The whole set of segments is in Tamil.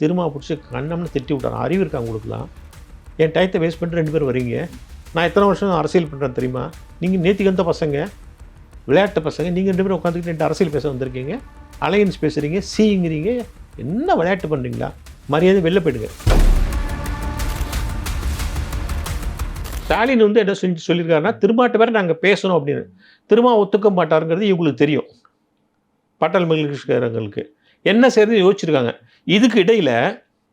திரும்ப பிடிச்சி கண்ணம்னு திட்டி விட்டான். அறிவு இருக்கா உங்களுக்குலாம்? என் டயத்தை வேஸ்ட் பண்ணிட்டு 2 பேர் வரீங்க. நான் எத்தனை வருஷம் அரசியல் பண்ணுறேன் தெரியுமா? நீங்கள் நேத்திக்கு வந்த பசங்க, விளையாட்டு பசங்க, நீங்கள் 2 பேரும் உட்காந்துக்கிட்டு என்கிட்ட அரசியல் பேச வந்திருக்கீங்க. அலையன்ஸ் பேசுகிறீங்க, சீங்கிறீங்க. என்ன விளையாட்டு பண்ணுறீங்களா? மரியாதை வெளில போயிடுங்க. ஸ்டாலின் வந்து என்ன சொல்லியிருக்காருன்னா, திருமாட்ட வேற நாங்கள் பேசணும் அப்படின்னு. திருமா ஒத்துக்க மாட்டாருங்கிறது இவங்களுக்கு தெரியும். பாட்டாளி மகிழ்ச்சிக்காரங்களுக்கு என்ன செய்யறது யோசிச்சிருக்காங்க. இதுக்கு இடையில்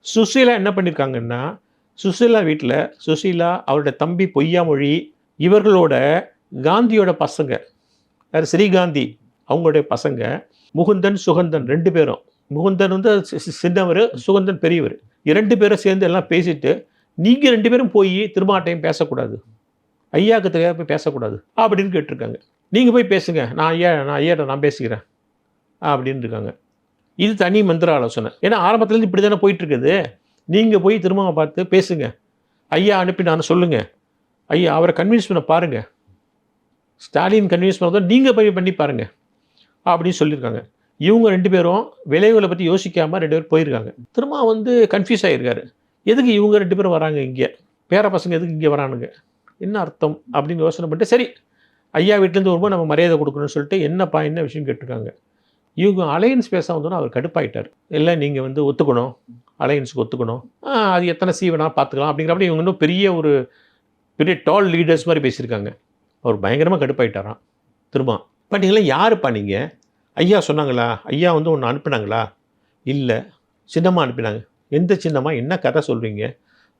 சுசீலா என்ன பண்ணியிருக்காங்கன்னா, சுசீலா வீட்டில் சுசீலா, அவருடைய தம்பி பொய்யாமொழி, இவர்களோட காந்தியோட பசங்க, யார் ஸ்ரீகாந்தி, அவங்களுடைய பசங்க முகுந்தன், சுகந்தன் 2 பேரும். முகுந்தன் வந்து சின்னவர், சுகந்தன் பெரியவர். 2 பேரும் சேர்ந்து எல்லாம் பேசிட்டு, நீங்கள் 2 பேரும் போய் திருமாட்டையும் பேசக்கூடாது, ஐயாவுக்கு தெரியாத போய் பேசக்கூடாது அப்படின்னு கேட்டிருக்காங்க. நீங்கள் போய் பேசுங்க, நான் ஐயாட்ட நான் பேசிக்கிறேன் அப்படின்னு இருக்காங்க. இது தனி மந்திர ஆலோசனை. ஏன்னா ஆரம்பத்துலேருந்து இப்படி தானே போயிட்டுருக்குது. நீங்கள் போய் திருமாவை பார்த்து பேசுங்க, ஐயா அனுப்பினான்னு சொல்லுங்கள், ஐயா அவரை கன்வின்ஸ் பண்ண பாருங்கள், ஸ்டாலின் கன்வின்ஸ் பண்ணதான் நீங்கள் போய் பண்ணி பாருங்கள் அப்படின்னு சொல்லியிருக்காங்க. இவங்க 2 பேரும் விளைவுகளை பற்றி யோசிக்காமல் 2 பேர் போயிருக்காங்க. திரும்ப வந்து கன்ஃபியூஸ் ஆகியிருக்காரு. எதுக்கு இவங்க 2 பேரும் வராங்க இங்கே, பேர பசங்க எதுக்கு இங்கே வரானுங்க, என்ன அர்த்தம் அப்படின்னு யோசனை பண்ணிட்டு, சரி ஐயா வீட்டிலேருந்து வரும்போது நம்ம மரியாதை கொடுக்கணும்னு சொல்லிட்டு என்னப்பா என்ன விஷயம் கேட்டிருக்காங்க. இவங்க அலையன்ஸ் பேச வந்தோன்னா அவர் கடுப்பாயிட்டார். இல்லை நீங்கள் வந்து ஒத்துக்கணும், அலையன்ஸுக்கு ஒத்துக்கணும், அது எத்தனை சீவனா பார்த்துக்கலாம் அப்படிங்கிறப்படி இவங்க இன்னும் பெரிய டால் லீடர்ஸ் மாதிரி பேசியிருக்காங்க. அவர் பயங்கரமாக கடுப்பாயிட்டாராம். திரும்ப பார்த்தீங்களா, யாருப்பா நீங்கள், ஐயா சொன்னாங்களா, ஐயா வந்து ஒன்று அனுப்பினாங்களா, இல்லை சின்னம்மா அனுப்பினாங்க, எந்த சின்னம்மா, என்ன கதை சொல்கிறீங்க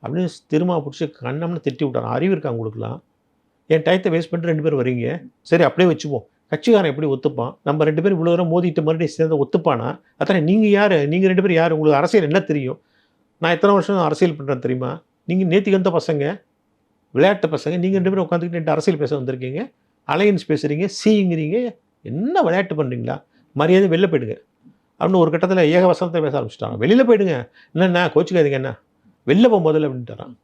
அப்படின்னு திரும்ப பிடிச்சி கண்ணம்னு திட்டி விட்டார். அறிவு இருக்கா உங்களுக்குலாம்? என் டயத்தை வேஸ்ட் பண்ணிட்டு 2 பேர் வரீங்க. சரி அப்படியே வச்சுப்போம், கட்சிக்காரன் எப்படி ஒத்துப்பான்? நம்ம 2 பேரும் இவ்வளோ தூரம் மோதிட்டு மறுபடியும் சேர்ந்து ஒத்துப்பானா? அத்தனை நீங்கள் யார், நீங்கள் 2 பேரும் யார், உங்களுக்கு அரசியல் என்ன தெரியும்? நான் எத்தனை வருஷம் அரசியல் பண்ணுறேன் தெரியுமா? நீங்கள் நேத்திக்கு வந்த பசங்க, விளையாட்டு பசங்க, நீங்கள் 2 பேரும் உட்காந்துக்கிட்டு என்கிட்ட அரசியல் பேச வந்திருக்கீங்க. அலையன்ஸ் பேசுகிறீங்க, சீங்கிறீங்க. என்ன விளையாட்டு பண்ணுறீங்களா? மரியாதை வெளில போயிடுங்க அப்படின்னு ஒரு கட்டத்தில் ஏகவசனத்தை பேச ஆரம்பிச்சிட்டாங்க. வெளியில் போயிடுங்க, என்னென்ன கோச்சிக்காதீங்க, என்ன வெளில போக முதல்ல அப்படின்ட்டாரான்.